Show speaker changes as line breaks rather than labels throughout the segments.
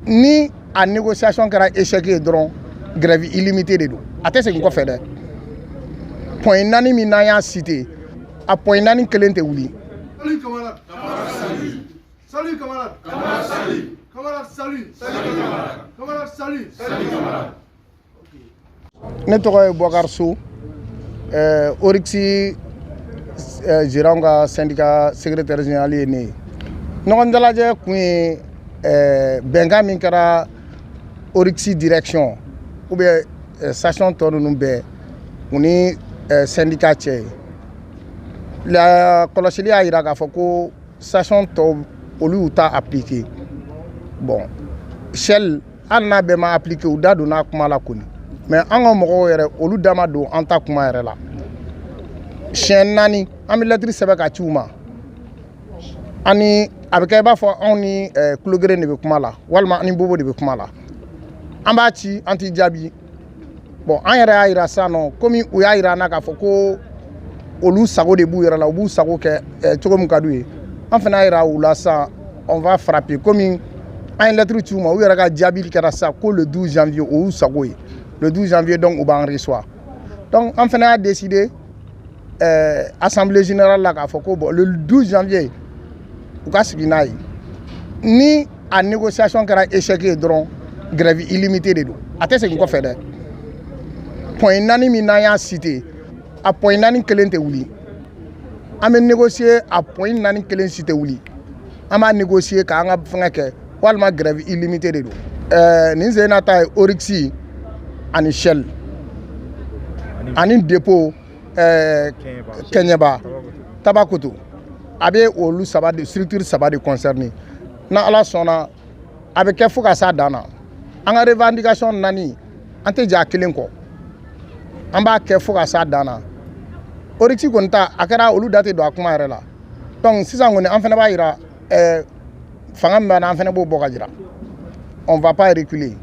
ni a négociation kɛra échec ye dɔrɔn grève illimité de don a tɛ segin kɔfɛ dɛ point 4 min n'an y'a cité a point 4 kelen tɛ wuli.
Salut camarade. Salut camarade. Salut. Camarade salut. Camarade salut. Salut camarade.
Ne tɔgɔ ye Boubacar Sow Orixi gérant ka syndicat secrétaire général ye ne ye. Ɲɔgɔn dalajɛ kun ye bɛnkan min kɛra Orixi direction ou bien station tɔ ninnu bɛɛ u ni syndicat cɛ ye. La kɔlɔsili y'a jira k'a fɔ ko station tɔw olu y'u ta appliqué. Bon Shell hali n'a bɛɛ ma appliqué u da donna kuma la kɔni. Mais an ka mɔgɔw yɛrɛ olu da ma don an ta kuma yɛrɛ la. Siɲɛ 4 an bɛ lettre sɛbɛn ka ci u ma. Ani a bɛ kɛ i b'a fɔ anw ni Kulogeren de bɛ kuma la walima ani Bobo de bɛ kuma la. An b'a ci an t'i jaabi. Bon an yɛrɛ y'a jira sisan nɔ komi u y'a jira an na k'a fɔ ko olu sago de b'u yɛrɛ la u b'u sago kɛ cogo min ka d'u ye. An fana y'a jira u la sisan on va frapper komi an ye lettre ci u ma u yɛrɛ ka jaabi kɛra sisan ko le 12 janvier o y'u sago ye. Le 12 janvier donc u b'an recevoir. Donc an fana y'a décidé assemblée générale la k'a fɔ ko bon le 12 janvier u ka sigi n'a ye. Ni a négociation kɛra échec ye dɔrɔn grève illimité de don a tɛ segin kɔfɛ dɛ. Point 4 min n'an y'a cité a point 4 kelen tɛ wuli. An bɛ négocier a point 4 kelen si tɛ wuli. An b'a négocier k'an ka fɛngɛ kɛ walima grève illimité de don. Nin sen na ta ye Orixi ani Shell ani dépôt Kenyeba Tabakoto a bɛ olu saba de structure saba de concerné. Na Ala sɔnna a bɛ kɛ fo ka s'a dan na. An ka revendication 4 an tɛ jɛ a kelen kɔ. An b'a kɛ fo ka s'a dan na. Orixi kɔni ta a kɛra olu da tɛ don a kuma yɛrɛ la. Donc sisan kɔni an fana b'a jira fanga min b'an na an fana b'o bɔ ka jira. On va pas reculer.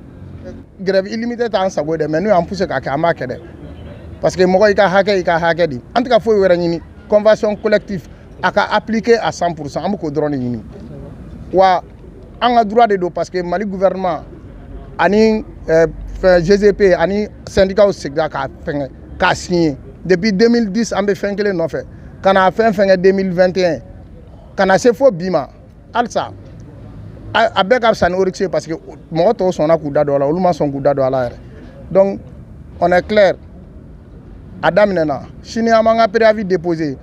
Grève illimité t'an sago dɛ mais n'u y'an poussé k'a kɛ an b'a kɛ dɛ parce que mɔgɔ i ka hakɛ di an tɛ ka foyi wɛrɛ ɲini convention collective a ka appliquer à 100% an bɛ k'o dɔrɔn de ɲini wa an ka droit de don parce que Mali gouvernement ani GGP ani syndicat seginna k'a fɛngɛ k'a signé depuis 2010 an bɛ fɛn kelen nɔfɛ ka na fɛn fɛn kɛ 2021 ka na se fo bi ma halisa a bɛɛ ka fisa ni Orixi parce que mɔgɔ tɔw sɔnna k'u da don a la olu ma sɔn k'u da don a la yɛrɛ donc on est clair a daminɛna sini an b'an ka préavis déposé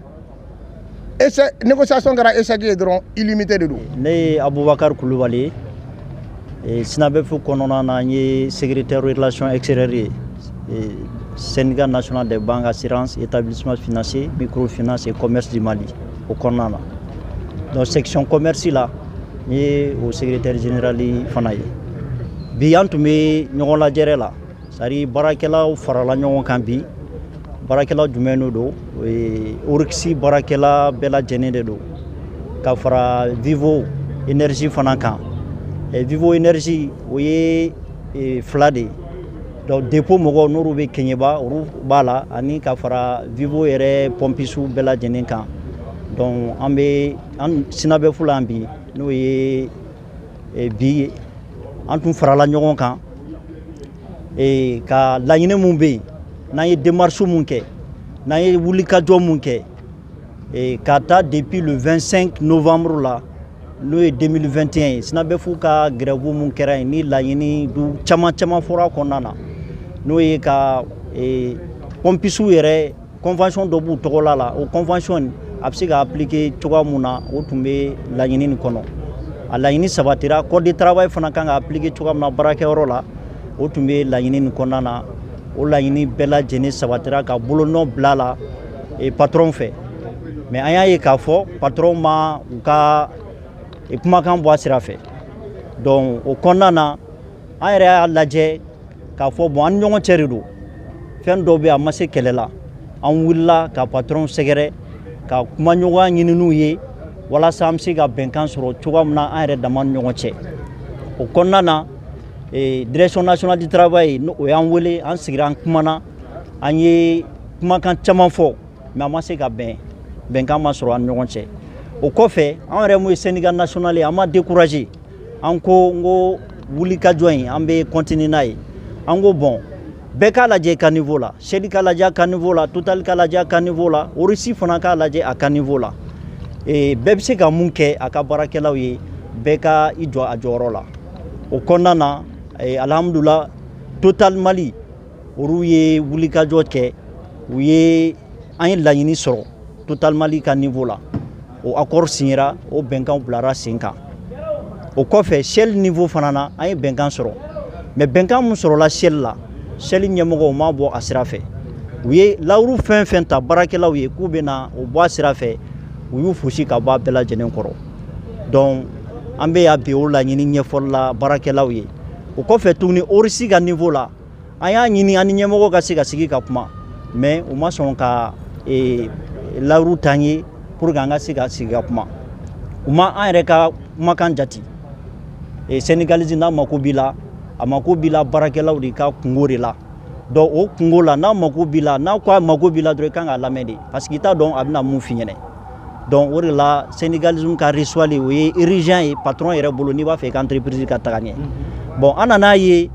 négociation kɛra échec ye dɔrɔn illimité de don.
Ne ye Abubakar Kulubali ye Sinabefu kɔnɔna na n ye secrétaire relations extérieures ye syndicat national des banques assurances établissements financiers microfinance et commerce du Mali o kɔnɔna na donc section commerce la n ye o secrétaire général fana ye bi an tun bɛ ɲɔgɔn lajɛrɛ la c'est-à-dire baarakɛlaw farala ɲɔgɔn kan bi baarakɛla jumɛn de don Orixi baarakɛla bɛɛ lajɛlen de don ka fara Vivo énergie fana kan Vivo énergie o ye fila de ye donc dépôt mɔgɔw n'olu bɛ Kenyeba olu b'a la ani ka fara Vivo yɛrɛ pompisiw bɛɛ lajɛlen kan donc an Sinabefu la bi n'o ye bi an tun farala ɲɔgɔn kan ka laɲini mun bɛ yen n'an ye démarche mun kɛ n'an ye wulikajɔ mun kɛ ka taa depuis le 25 novembre la n'o ye 2021 ye Sinabefu ka grève mun kɛra yen ni laɲini du caman fɔra kɔnɔna na n'o ye ka pompisiw yɛrɛ convention dɔ b'u tɔgɔla la o convention a bɛ se ka appliquer cogoya mun na o tun bɛ laɲini nin kɔnɔ a laɲini sabatira code de travail fana kan ka appliquer cogoya min na baarakɛyɔrɔ la o tun bɛ laɲini nin kɔnɔna na o laɲini bɛɛ lajɛlen sabatira ka bolonɔ bila la patron fɛ mais an y'a ye k'a fɔ patron ma u ka kumakan bɔ a sira fɛ donc o kɔnɔna na an yɛrɛ y'a lajɛ k'a fɔ bon an ni ɲɔgɔn cɛ de don fɛn dɔw bɛ yen a ma se kɛlɛ la an wulila ka patron sɛgɛrɛ ka kumaɲɔgɔnya ɲini n'u ye walasa an bɛ se ka bɛnkan sɔrɔ cogoya min na an yɛrɛ dama ni ɲɔgɔn cɛ o kɔnɔna na direction nationale du travail o y'an wele an sigira an kumana an ye kumakan caman fɔ mais an ma se ka bɛnkan ma sɔrɔ an ni ɲɔgɔn cɛ o kɔfɛ an yɛrɛ mun ye syndicat national ye an ma découragé an ko n ko wulikajɔ in an bɛ continuer n'a ye an ko bon bɛɛ k'a lajɛ ka niveau la Seli k'a lajɛ a ka niveau la Total k'a lajɛ a ka niveau la Orisi fana k'a lajɛ a ka niveau la bɛɛ bɛ se ka mun kɛ a ka baarakɛlaw ye bɛɛ ka i jɔ a jɔyɔrɔ la o kɔnɔna na alhamdulillah Total Mali olu ye wulikajɔ kɛ u ye an ye laɲini sɔrɔ Total Mali ka niveau la o accord signera o bɛnkanw bilara sen kan o kɔfɛ Shell niveau fana na an ye bɛnkan sɔrɔ mais bɛnkan mun sɔrɔla Shell la Shell ɲɛmɔgɔw ma bɔ a sira fɛ u ye lawuru fɛn fɛn ta baarakɛlaw ye k'u bɛna o bɔ a sira fɛ u y'u fosi ka bɔ a bɛɛ lajɛlen kɔrɔ donc an bɛ yan bi o laɲini ɲɛfɔli la baarakɛlaw ye o kɔfɛ tuguni Orisi ka niveau la an y'a ɲini an ni ɲɛmɔgɔ ka se ka sigi ka kuma mais u ma sɔn ka lawuru t'an ye pour que an ka se ka sigi ka kuma u ma an yɛrɛ ka kumakan jate syndicalisme n'a mako b'i la a mako b'i la baarakɛlaw de ka kungo de la donc o kungo la n'a mako b'i la n'a ko a mako b'i la dɔrɔn i kan k'a lamɛn de parce que i t'a dɔn a bɛna mun f'i ɲɛna donc o de la syndicalisme ka risuwali o ye urgent ye patron yɛrɛ bolo n'i b'a fɛ i ka entreprise ka taga ɲɛ bon an nan'a ye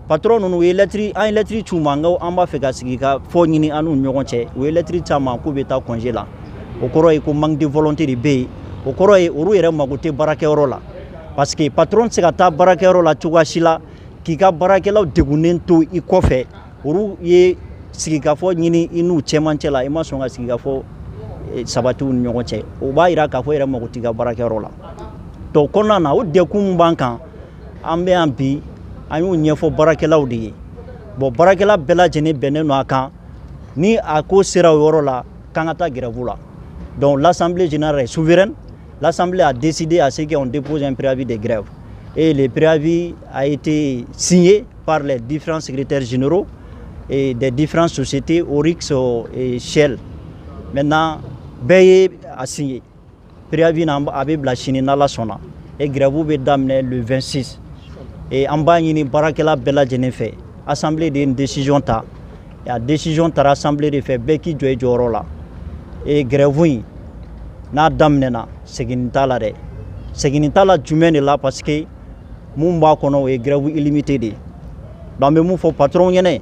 patron ninnu u ye lettre an ye lettre c'u ma n ko an b'a fɛ ka sigi ka fɔ ɲini an n'u ɲɔgɔn cɛ u ye lettre c'a ma k'u bɛ taa congé la o kɔrɔ ye ko manque de volonté de bɛ yen o kɔrɔ ye olu yɛrɛ mago tɛ baarakɛyɔrɔ la parce que patron tɛ se ka taa baarakɛyɔrɔ la cogoya si la k'i ka baarakɛlaw degunnen to i kɔfɛ olu ye sigikafɔ ɲini i n'u cɛmancɛ la i ma sɔn ka sigikafɔ sabatiw ni ɲɔgɔn cɛ o b'a jira k'a fɔ yɛrɛ mago t'i ka baarakɛyɔrɔ la donc kɔnɔna na o dekun min b'an kan an bɛ yan bi an y'o ɲɛfɔ baarakɛlaw de ye bon baarakɛla bɛɛ lajɛlen bɛnnen don a kan ni a ko sera o yɔrɔ la k'an ka taa grève la donc l'Assemblée générale est souveraine l'Assemblée a décidé à ce qu'on dépose un préavis de grève et le préavis a été signé par les différents secrétaires généraux et des différentes sociétés Oryx et Shell maintenant bɛɛ a signé préavis na a bɛ bila sini n'Ala sɔnna et grève bɛ daminɛ le 26 et an b'a ɲini baarakɛla bɛɛ lajɛlen fɛ assemblée de ye une décision ta et a décision taara assemblée de fɛ bɛɛ k'i jɔ i jɔyɔrɔ la et grève in n'a daminɛna segin t'a la dɛ segin t'a la jumɛn de la parce que mun b'a kɔnɔ o ye grève illimité de ye donc an bɛ mun fɔ patron ɲɛna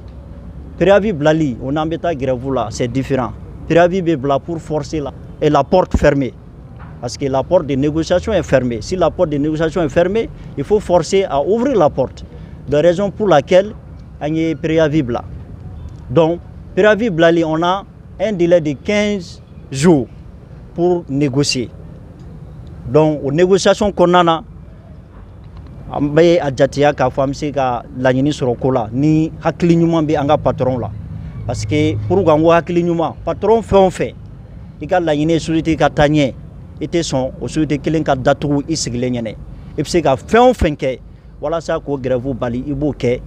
préavis bilali o n'an bɛ taa grève la c'est différent préavis bɛ bila pour forcer la et la porte fermée parce que la porte de négociation est fermée. Si la porte de négociation est fermée, il faut forcer à ouvrir la porte. De raison pour laquelle on est préavis blanc. Donc, préavis blanc, on a un délai de 15 jours pour négocier. Donc, aux négociations qu'on a, on va adjatia ka famse ka laɲini sɔrɔ ko la ni hakili ɲuman bɛ an ka patron la parce que pour qu'on ko hakili ɲuman patron fɛn o fɛn i ka laɲini société ka taa ɲɛ i tɛ sɔn o société kelen ka datugu i sigilen ɲɛna i bɛ se ka fɛn o fɛn kɛ walasa k'o grève bali i b'o kɛ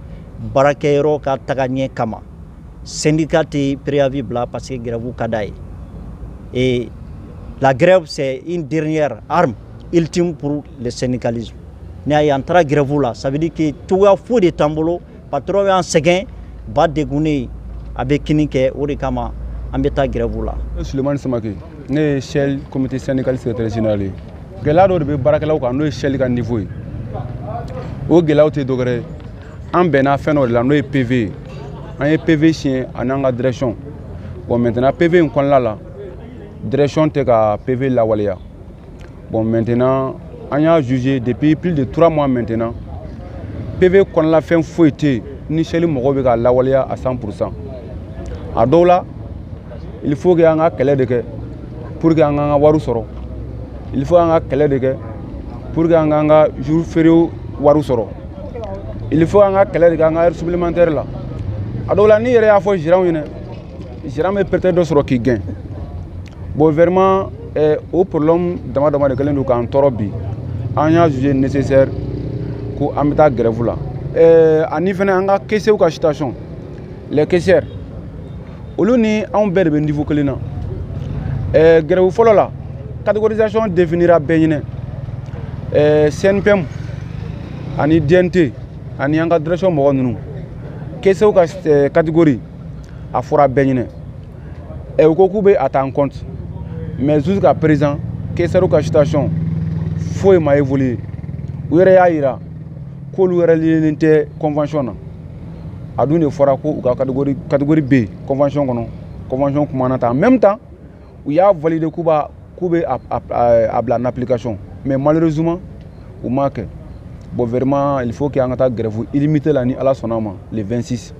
baarakɛyɔrɔ ka taga ɲɛ kama syndicat tɛ préavis bila parce que grève ka d'a ye et la grève c'est une dernière arme ultime pour le syndicalisme. Ni a ye an taara grève la ça veut dire que cogoya foyi de t'an bolo patron y'an sɛgɛn ba degunnen a bɛ kini kɛ o de kama an bɛ taa grève la.
Sulemani Samake ne ye Shell comité syndical secrétaire général ye gɛlɛya dɔ de bɛ baarakɛlaw kan n'o ye Shell ka niveau ye o gɛlɛyaw tɛ dɔ wɛrɛ ye an bɛnna fɛn dɔ de la n'o ye PV ye an ye PV signé ani an ka direction bon maintenant PV in kɔnɔna la direction tɛ ka PV lawaleya bon maintenant on a jugé depuis plus de 3 mois maintenant. PV qu'on l'a fait fouetter, ni chez les Morobe à la Walia à 100%. À Dola, il faut qu'il y ait un calais de quai pour qu'il y ait un warusoro. Il faut un calais de quai pour qu'il y ait un jour férié warusoro. Il faut un calais de quai, un air supplémentaire là. À Dola, ni rien à faire, j'irai me peut-être d'autres qui gagnent. Bon, vraiment, au problème de quel nous avons torobi. On a jugé nécessaire pour amener grève là. En effet, on a caissé ou situation. Les caissières, au lieu de on perd le niveau que l'on a. Grève follow là. Catégorisation définira bien. CNPM, on a DNT, on a encadration mort nous. Caissé ou catégorie, à fora bien. Et au cours à en compte. Mais jusqu'à présent, caissé ou situation. Foi ma évolué. Où est-ce k'olu yɛrɛ tɛ convention na a dun de fɔra ko u ka catégorie B convention kɔnɔ convention kumana ta en même temps u y'a valider k'u bɛ a bila en application mais malheureusement u m'a kɛ bon vraiment il faut que an ka taa grève illimité la ni Ala sɔnna ma le 26